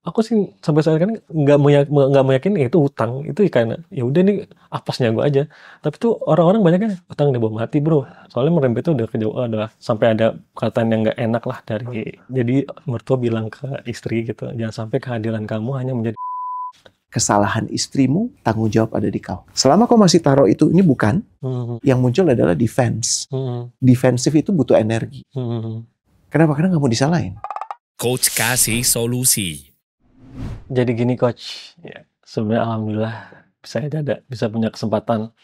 Aku sih sampai sekarang nggak meyakini itu utang, itu karena ya udah nih apesnya gue aja. Tapi tuh orang-orang banyaknya utang udah bawa mati bro. Soalnya merembetnya udah udah sampai ada perkataan yang nggak enak lah dari. Jadi mertua bilang ke istri gitu, jangan sampai kehadiran kamu hanya menjadi Kesalahan istrimu, tanggung jawab ada di kau. Selama kau masih taruh itu, ini bukan, yang muncul adalah defense. Defensif itu butuh energi. Kenapa? Karena nggak mau disalahin. Coach kasih solusi. Jadi gini coach, ya, sebenarnya alhamdulillah bisa punya kesempatan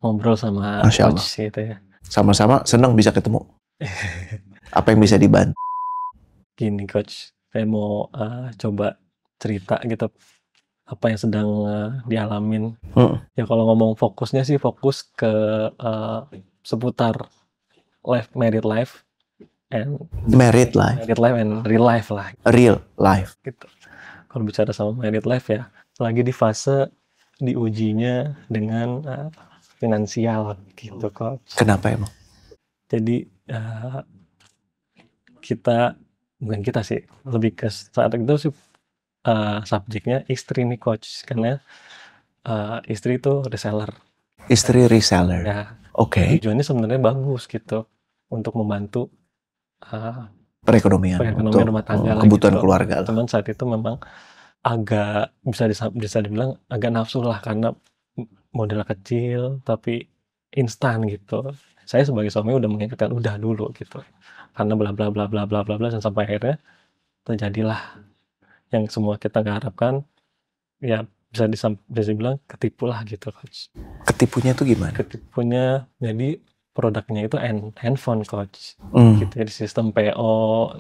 ngobrol sama Masya coach Allah. gitu ya. Sama-sama senang bisa ketemu. Apa yang bisa dibantu? Gini coach, saya mau coba cerita gitu apa yang sedang dialamin. Ya kalau ngomong fokusnya sih fokus ke seputar married life and real life lah. Real life. Gitu. Kalau bicara sama married life ya, lagi di fase diujinya dengan finansial gitu coach. Kenapa emang? Jadi bukan kita sih, lebih ke saat itu sih subjeknya istri nih coach, karena istri itu reseller. Istri reseller. Ya. Oke. Tujuannya sebenarnya bagus gitu untuk membantu perekonomian untuk rumah tangga kebutuhan gitu. keluarga lah. Cuman saat itu memang agak bisa dibilang agak nafsu lah karena modal kecil tapi instan gitu. Saya sebagai suami udah mengingatkan udah dulu gitu. Karena bla bla bla bla bla bla bla dan sampai akhirnya terjadilah yang semua kita nggak harapkan. Ya bisa dibilang ketipu lah gitu coach. Ketipunya tuh gimana? Ketipunya jadi produknya itu handphone coach. Gitu, jadi sistem PO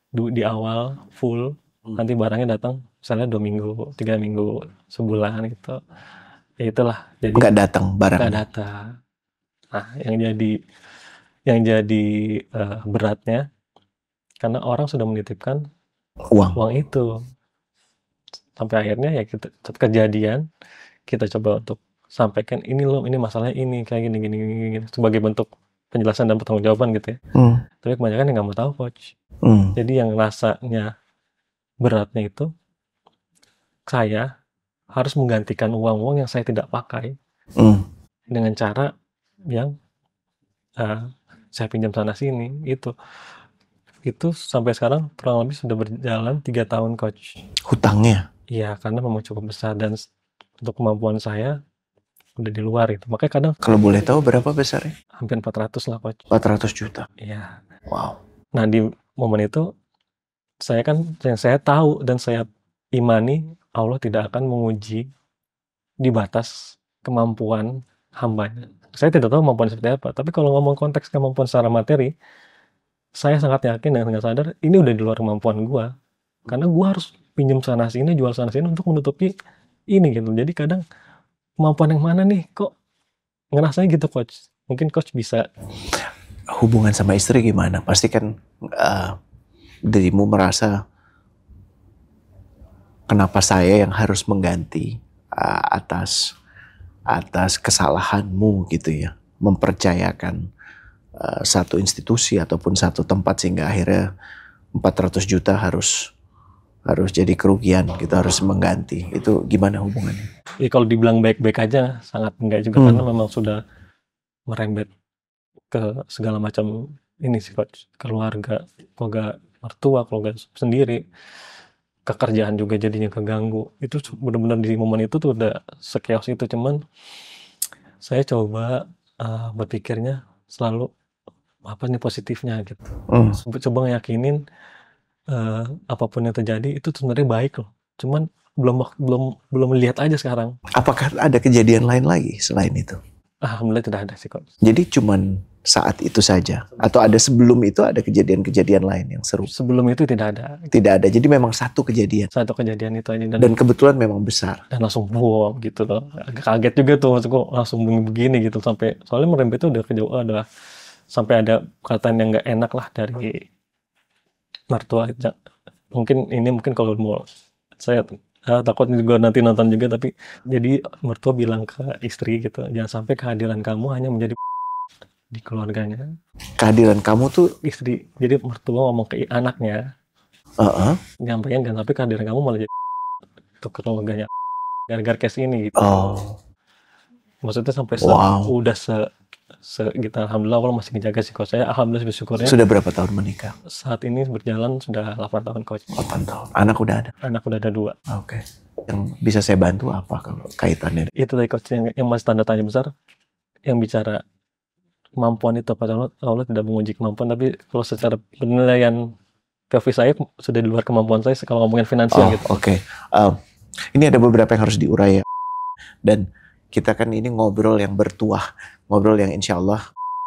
di awal full, nanti barangnya datang misalnya 2 minggu, 3 minggu, sebulan gitu. Ya itulah. Jadi nggak datang barangnya. Nggak datang. Nah, yang jadi beratnya karena orang sudah menitipkan uang itu. Sampai akhirnya ya kita kejadian, kita coba untuk sampaikan ini loh, ini masalahnya ini kayak gini sebagai bentuk penjelasan dan pertanggungjawaban gitu ya. Tapi kebanyakan yang nggak mau tahu coach. Jadi yang rasanya beratnya itu saya harus menggantikan uang-uang yang saya tidak pakai dengan cara yang saya pinjam sana sini. Itu sampai sekarang kurang lebih sudah berjalan 3 tahun coach. Hutangnya? Iya, karena memang cukup besar dan untuk kemampuan saya udah di luar itu. Makanya kadang kalau boleh tahu berapa besarnya? Hampir 400 lah coach. 400 juta? Iya. Wow. Nah di momen itu yang saya tahu dan saya imani Allah tidak akan menguji di batas kemampuan hambanya. Saya tidak tahu kemampuan seperti apa, tapi kalau ngomong konteks kemampuan secara materi, saya sangat yakin dan sangat sadar ini udah di luar kemampuan gua. Karena gua harus pinjam sana sini, jual sana sini untuk menutupi ini gitu. Jadi kadang kemampuan yang mana nih kok ngerasanya gitu coach. Mungkin coach bisa. Hubungan sama istri gimana? Pasti kan dirimu merasa kenapa saya yang harus mengganti atas kesalahanmu gitu ya. Mempercayakan satu institusi ataupun satu tempat sehingga akhirnya 400 juta harus jadi kerugian, kita harus mengganti. Itu gimana hubungannya? Ya kalau dibilang baik-baik aja sangat enggak juga karena memang sudah merembet ke segala macam ini sih coach, keluarga mertua, keluarga sendiri, kerjaan juga jadinya keganggu. Itu benar-benar di momen itu tuh udah sekios itu. Cuman saya coba berpikirnya selalu apa nih positifnya gitu. Coba ngeyakinin apapun yang terjadi itu sebenarnya baik loh. Cuman belum lihat aja sekarang. Apakah ada kejadian lain lagi selain itu? Alhamdulillah tidak ada sih coach. Jadi cuman saat itu saja atau ada sebelum itu ada kejadian-kejadian lain yang seru? Sebelum itu tidak ada. Tidak ada. Jadi memang satu kejadian. Satu kejadian itu aja dan kebetulan memang besar. Dan langsung wow gitu loh. Agak kaget juga tuh maksudku langsung begini gitu sampai soalnya merembet itu udah sampai ada perkataan yang nggak enak lah dari mertua. Mungkin kalau mau saya takut juga nanti nonton juga, tapi jadi mertua bilang ke istri gitu, jangan sampai kehadiran kamu hanya menjadi di keluarganya. Kehadiran kamu tuh istri, jadi mertua ngomong ke anaknya, Nyampaikan kan, tapi kehadiran kamu malah jadi keluarganya gara-gara case ini gitu. Oh, Maksudnya sampai wow. udah kita alhamdulillah Allah masih menjaga sih coach. Saya alhamdulillah bersyukurnya Sudah berapa tahun menikah? saat ini berjalan sudah 8 tahun coach. 8 tahun. Anak udah ada? Anak udah ada 2. Oke. Yang bisa saya bantu apa kalau kaitannya? Itu tadi coach yang masih tanda tanya besar, yang bicara kemampuan itu apa Allah tidak menguji kemampuan, tapi kalau secara penilaian POV saya sudah di luar kemampuan saya kalau ngomongin finansial gitu. Oke. Ini ada beberapa yang harus diurai ya. Dan kita kan ini ngobrol yang bertuah, ngobrol yang insya Allah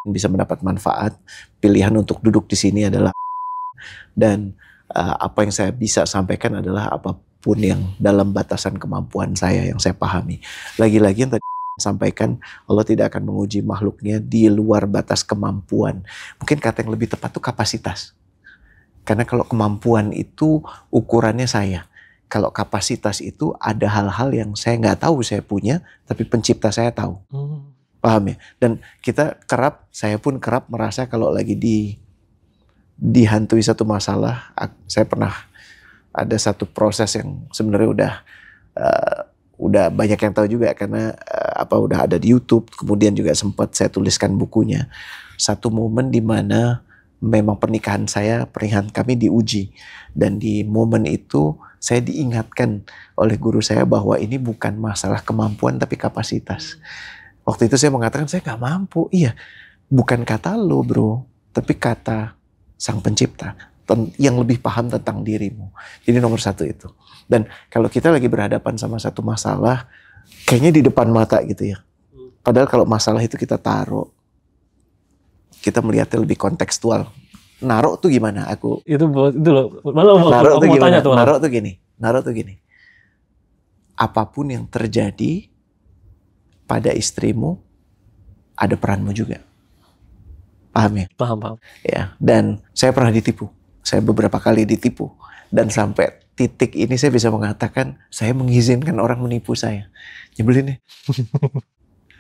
bisa mendapat manfaat. Pilihan untuk duduk di sini adalah, dan apa yang saya bisa sampaikan adalah apapun yang dalam batasan kemampuan saya yang saya pahami. Lagi-lagi yang tadi sampaikan, Allah tidak akan menguji makhluknya di luar batas kemampuan. Mungkin kata yang lebih tepat itu kapasitas. Karena kalau kemampuan itu ukurannya saya. Kalau kapasitas itu ada hal-hal yang saya nggak tahu saya punya, tapi pencipta saya tahu. Paham ya? Dan saya pun kerap merasa kalau lagi dihantui satu masalah. Saya pernah ada satu proses yang sebenarnya udah banyak yang tahu juga karena udah ada di YouTube. Kemudian juga sempat saya tuliskan bukunya. Satu momen di mana memang pernikahan kami diuji, dan di momen itu saya diingatkan oleh guru saya bahwa ini bukan masalah kemampuan tapi kapasitas. Waktu itu saya mengatakan saya gak mampu. Iya, bukan kata lo bro, tapi kata sang pencipta yang lebih paham tentang dirimu. Jadi nomor 1 itu. Dan kalau kita lagi berhadapan sama satu masalah, kayaknya di depan mata gitu ya. Padahal kalau masalah itu kita taruh, kita melihatnya lebih kontekstual. Naruh tuh gimana? Itu loh. Naruh tuh gimana? Naruh tuh gini. Apapun yang terjadi pada istrimu, ada peranmu juga. Paham ya? Paham. Ya. Dan saya pernah ditipu. Saya beberapa kali ditipu. Dan sampai titik ini saya bisa mengatakan saya mengizinkan orang menipu saya. Nyebelin ya.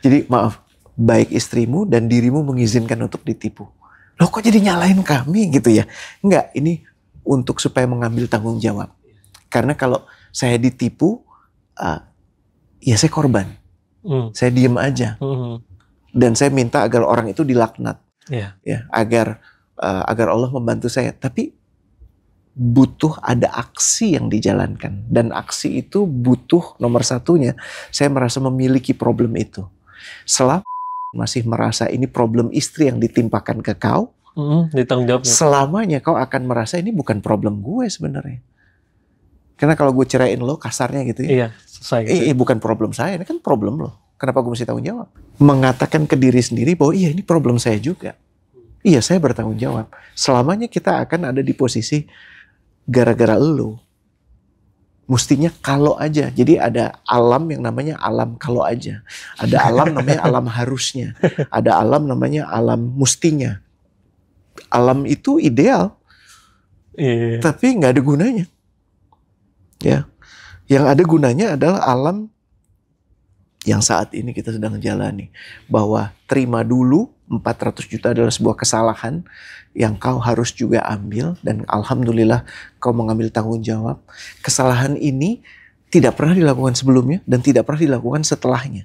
Jadi maaf, baik istrimu dan dirimu mengizinkan untuk ditipu. Loh kok jadi nyalain kami gitu ya? Enggak, ini untuk supaya mengambil tanggung jawab. Karena kalau saya ditipu, ya saya korban. Saya diem aja. Dan saya minta agar orang itu dilaknat. Yeah. Ya, agar Allah membantu saya. Tapi butuh ada aksi yang dijalankan. Dan aksi itu butuh nomor 1-nya. Saya merasa memiliki problem itu. Selama masih merasa ini problem istri yang ditimpakan ke kau, ditanggung jawab. Selamanya kau akan merasa ini bukan problem gue sebenarnya. Karena kalau gue ceraiin lo kasarnya gitu ya. Iya, selesai. Gitu. Bukan problem saya, ini kan problem lo. Kenapa gue mesti tanggung jawab? Mengatakan ke diri sendiri bahwa iya ini problem saya juga. Iya, saya bertanggung jawab. Selamanya kita akan ada di posisi gara-gara lo. Mestinya kalau aja. Jadi ada alam yang namanya alam kalau aja. Ada alam namanya alam harusnya. Ada alam namanya alam mustinya. Alam itu ideal. Tapi nggak ada gunanya. Ya. Yang ada gunanya adalah alam yang saat ini kita sedang jalani. Bahwa terima dulu 400 juta adalah sebuah kesalahan yang kau harus juga ambil, dan alhamdulillah kau mengambil tanggung jawab. Kesalahan ini tidak pernah dilakukan sebelumnya dan tidak pernah dilakukan setelahnya.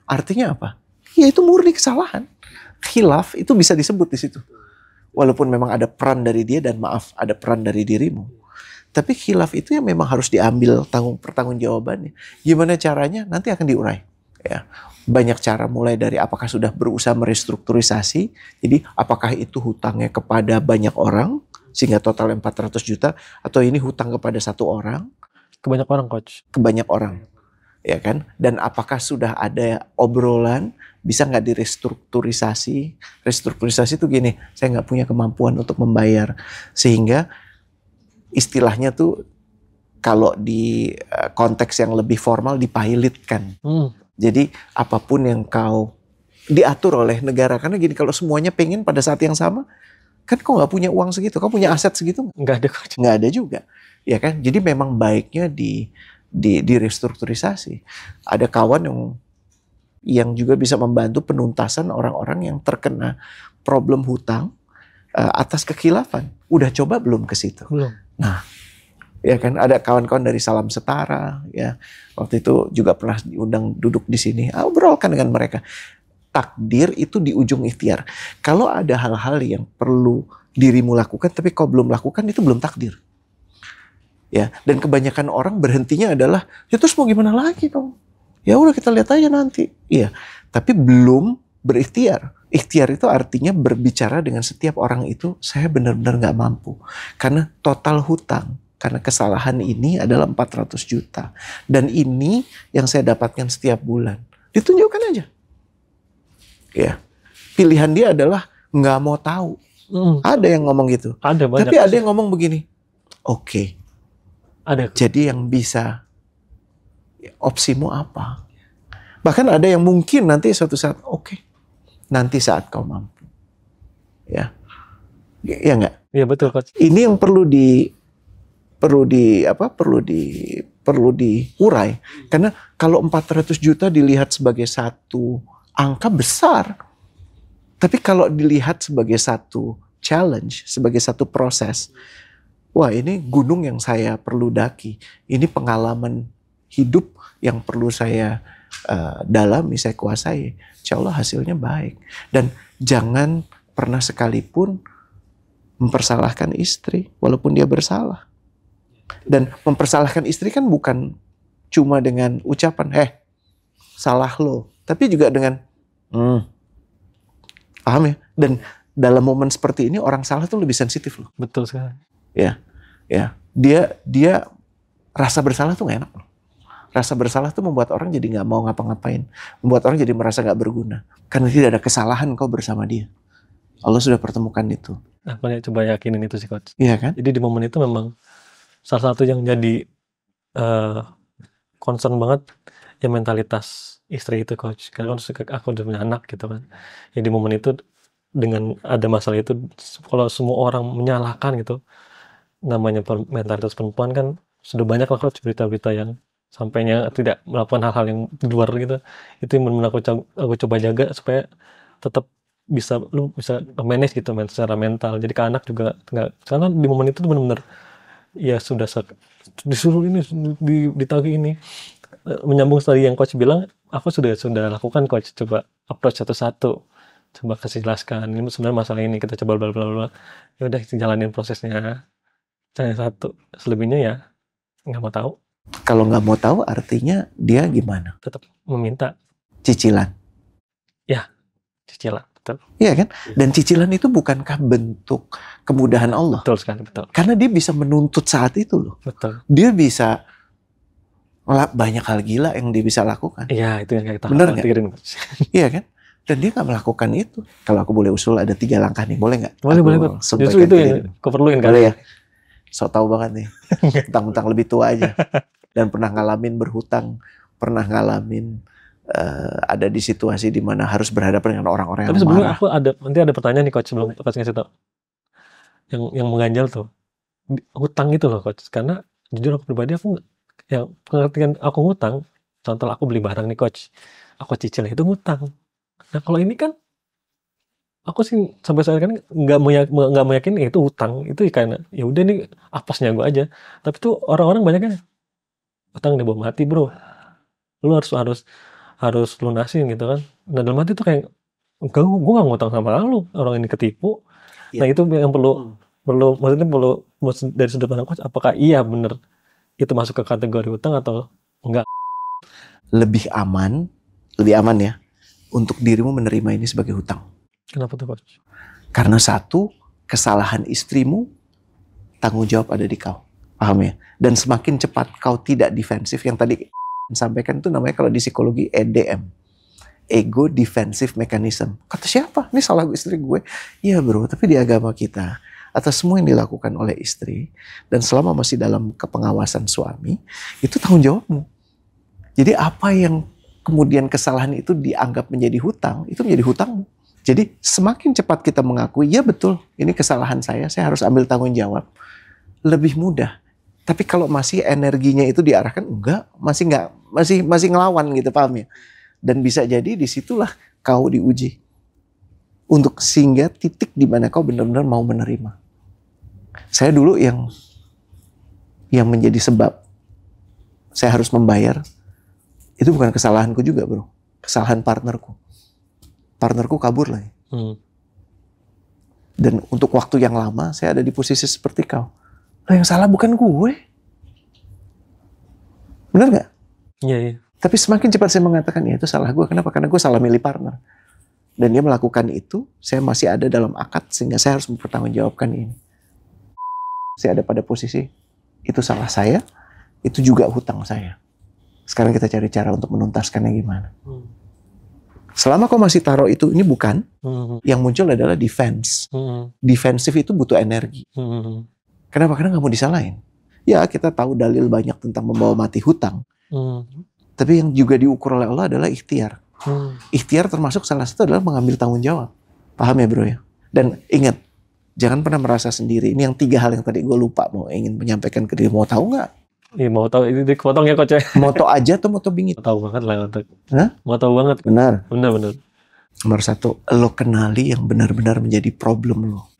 Artinya apa? Ya itu murni kesalahan. Khilaf itu bisa disebut di situ. Walaupun memang ada peran dari dia dan maaf ada peran dari dirimu. Tapi khilaf itu yang memang harus diambil pertanggungjawabannya. Gimana caranya? Nanti akan diurai. Ya. Banyak cara, mulai dari apakah sudah berusaha merestrukturisasi. Jadi apakah itu hutangnya kepada banyak orang sehingga total 400 juta, atau ini hutang kepada 1 orang? Kebanyak orang coach. Kebanyak orang. Ya kan? Dan apakah sudah ada obrolan bisa nggak direstrukturisasi? Restrukturisasi itu gini, saya nggak punya kemampuan untuk membayar, sehingga istilahnya tuh kalau di konteks yang lebih formal dipilotkan. Jadi apapun yang kau diatur oleh negara, karena gini, kalau semuanya pengen pada saat yang sama, kan kau nggak punya uang segitu, kau punya aset segitu nggak ada coach. Nggak ada juga, ya kan? Jadi memang baiknya di restrukturisasi. Ada kawan yang juga bisa membantu penuntasan orang-orang yang terkena problem hutang atas kekhilafan. Udah coba belum ke situ? Belum. Nah, Ya kan, ada kawan-kawan dari Salam Setara, ya. Waktu itu juga pernah diundang duduk di sini, obrolkan dengan mereka. Takdir itu di ujung ikhtiar. Kalau ada hal-hal yang perlu dirimu lakukan, tapi kau belum lakukan, itu belum takdir. Ya, dan kebanyakan orang berhentinya adalah, ya terus mau gimana lagi dong? Ya udah kita lihat aja nanti. Iya, tapi belum berikhtiar. Ikhtiar itu artinya berbicara dengan setiap orang itu, saya benar-benar nggak mampu. Karena total hutang, karena kesalahan ini adalah 400 juta. Dan ini yang saya dapatkan setiap bulan. Ditunjukkan aja. Ya, pilihan dia adalah nggak mau tahu. Ada yang ngomong gitu. Ada banyak. Tapi ada yang ngomong begini, oke. Ada. Jadi yang bisa, opsimu apa? Bahkan ada yang mungkin nanti suatu saat, oke. Nanti saat kau mampu, ya nggak? Iya betul Coach. Ini yang perlu diurai, karena kalau 400 juta dilihat sebagai satu angka besar, tapi kalau dilihat sebagai satu challenge, sebagai satu proses, wah ini gunung yang saya perlu daki, ini pengalaman hidup yang perlu saya dalami, saya kuasai. Insya Allah hasilnya baik. Dan jangan pernah sekalipun mempersalahkan istri walaupun dia bersalah. Dan mempersalahkan istri kan bukan cuma dengan ucapan, salah lo. Tapi juga dengan, paham ya? Dan dalam momen seperti ini orang salah tuh lebih sensitif loh. Betul sekali. Ya. Dia rasa bersalah tuh gak enak loh. Rasa bersalah tuh membuat orang jadi gak mau ngapa-ngapain. Membuat orang jadi merasa gak berguna. Karena tidak ada kesalahan kau bersama dia. Allah sudah pertemukan itu. Aku coba yakinin itu sih Coach. Iya kan? Jadi di momen itu memang salah satu yang jadi concern banget ya mentalitas istri itu Coach. Karena aku udah punya anak gitu kan. Ya di momen itu dengan ada masalah itu, kalau semua orang menyalahkan gitu, namanya mentalitas perempuan kan sudah banyak lah Coach berita-berita yang sampainya tidak melakukan hal-hal yang di luar gitu. Itu yang benar aku coba jaga supaya tetap lu bisa manage gitu secara mental. Jadi ke anak juga nggak, karena di momen itu benar-benar ya sudah disuruh ini ditagih ini. Menyambung tadi yang Coach bilang, aku sudah lakukan Coach, coba approach satu-satu, coba kasih jelaskan ini sebenarnya masalah ini, kita coba bla bla bla. Ya udah jalanin prosesnya. Yang satu, selebihnya ya nggak mau tahu. Kalau nggak mau tahu artinya dia gimana? Tetap meminta cicilan. Ya, cicilan, betul. Iya kan? Dan cicilan itu bukankah bentuk kemudahan Allah? Betul sekali, betul. Karena dia bisa menuntut saat itu loh. Betul. Dia bisa banyak hal gila yang dia bisa lakukan. Iya, itu yang kita bener nggak? Iya kan? Dan dia nggak melakukan itu. Kalau aku boleh usul ada 3 langkah nih, boleh nggak? Boleh. Justru itu yang kau perluin kan? Boleh ya? So tau banget nih. Utang-utang lebih tua aja. Dan pernah ngalamin berhutang, pernah ngalamin ada di situasi di mana harus berhadapan dengan orang-orang yang marah. Tapi sebelumnya nanti ada pertanyaan nih Coach sebelum Coach ngasih tau. Yang mengganjal tuh hutang itu loh Coach. Karena jujur aku pribadi yang pengertian aku ngutang, contoh aku beli barang nih Coach, aku cicil itu ngutang. Nah kalau ini kan aku sih sampai saat kan nggak meyakin itu hutang, itu karena ya udah nih apesnya gue aja. Tapi tuh orang-orang banyaknya hutang udah bawa mati bro, lu harus lunasin gitu kan. Nah dalam hati tuh kayak gue nggak ngutang sama lu, orang ini ketipu. Nah itu yang perlu dari sudut pandang Coach, apakah iya bener itu masuk ke kategori hutang atau enggak? Lebih aman ya untuk dirimu menerima ini sebagai hutang. Kenapa tuh Coach? Karena satu, kesalahan istrimu, tanggung jawab ada di kau. Paham ya? Dan semakin cepat kau tidak defensif, yang tadi sampaikan itu namanya kalau di psikologi EDM. Ego Defensive Mechanism. Kata siapa? Ini salah istri gue. Iya bro, tapi di agama kita, atas semua yang dilakukan oleh istri, dan selama masih dalam kepengawasan suami, itu tanggung jawabmu. Jadi apa yang kemudian kesalahan itu dianggap menjadi hutang, itu menjadi hutangmu. Jadi semakin cepat kita mengakui, ya betul, ini kesalahan saya harus ambil tanggung jawab. Lebih mudah. Tapi kalau masih energinya itu diarahkan, masih ngelawan gitu, paham ya? Dan bisa jadi disitulah kau diuji. Untuk sehingga titik di mana kau benar-benar mau menerima. Saya dulu yang yang menjadi sebab saya harus membayar, itu bukan kesalahanku juga bro. Kesalahan partnerku. Partnerku kabur lagi. Dan untuk waktu yang lama, saya ada di posisi seperti kau. Lah yang salah bukan gue. Benar gak? Iya, iya. Tapi semakin cepat saya mengatakan, ya itu salah gue. Kenapa? Karena gue salah milih partner. Dan dia melakukan itu, saya masih ada dalam akad, sehingga saya harus mempertanggungjawabkan ini. Saya ada pada posisi, itu salah saya, itu juga hutang saya. Sekarang kita cari cara untuk menuntaskannya gimana. Selama kau masih taruh itu, ini bukan. Yang muncul adalah defense. Defensif itu butuh energi. Kenapa? Karena nggak mau disalahin. Ya kita tahu dalil banyak tentang membawa mati hutang. Tapi yang juga diukur oleh Allah adalah ikhtiar. Ikhtiar termasuk salah satu adalah mengambil tanggung jawab. Paham ya bro ya? Dan ingat, jangan pernah merasa sendiri. Ini yang 3 hal yang tadi gue lupa mau ingin menyampaikan ke diri. Mau tahu nggak? Iya, mau tahu ini dipotong ya coach ya. Moto aja atau moto bingit? Mau tahu banget lah untuk. Hah? Mau tahu banget. Benar. Benar. Nomor 1, lo kenali yang benar-benar menjadi problem lo.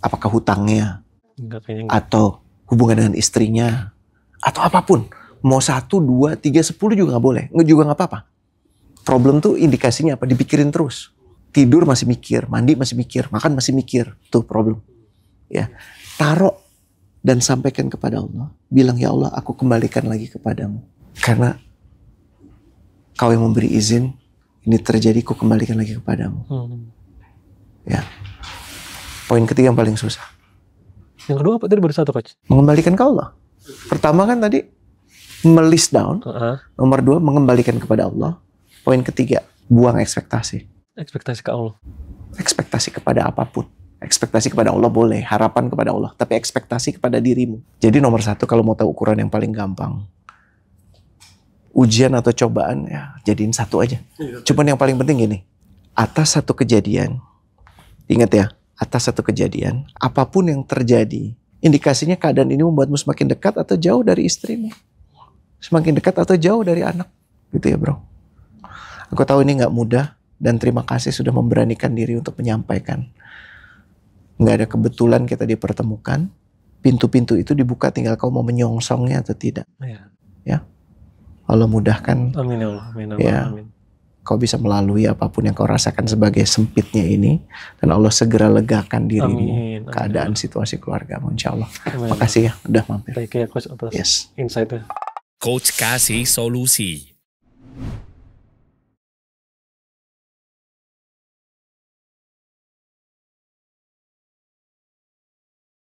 Apakah hutangnya? Enggak, kayaknya enggak. Atau hubungan dengan istrinya? Atau apapun. Mau 1, 2, 3, 10 juga nggak boleh. Nggak juga nggak apa-apa. Problem tuh indikasinya apa? Dipikirin terus. Tidur masih mikir, mandi masih mikir, makan masih mikir. Tuh problem. Ya, taruh dan sampaikan kepada Allah. Bilang, ya Allah, aku kembalikan lagi kepadamu. Karena kau yang memberi izin, ini terjadi, aku kembalikan lagi kepadamu. Ya. Poin ketiga yang paling susah. Yang kedua apa tadi baru 1 coach? Mengembalikan ke Allah. Pertama kan tadi, melist down. Nomor 2, mengembalikan kepada Allah. Poin ketiga, buang ekspektasi. Ekspektasi ke Allah. Ekspektasi kepada apapun. Ekspektasi kepada Allah boleh, harapan kepada Allah, tapi ekspektasi kepada dirimu. Jadi nomor 1, kalau mau tahu ukuran yang paling gampang, ujian atau cobaan, ya jadiin 1 aja. Cuman yang paling penting gini, atas satu kejadian, ingat ya, atas satu kejadian, apapun yang terjadi, indikasinya keadaan ini membuatmu semakin dekat atau jauh dari istrimu, semakin dekat atau jauh dari anak, gitu ya bro. Aku tahu ini nggak mudah, dan terima kasih sudah memberanikan diri untuk menyampaikan. Nggak ada kebetulan kita dipertemukan. Pintu-pintu itu dibuka, tinggal kau mau menyongsongnya atau tidak. Ya, Allah mudahkan. Amin ya Allah. Amin. Ya, Amin. Kau bisa melalui apapun yang kau rasakan sebagai sempitnya ini, dan Allah segera legakan dirimu, keadaan situasi keluargamu, insya Allah. Makasih ya, udah mampir. Baik ya coach atas insight-nya. Coach kasih solusi.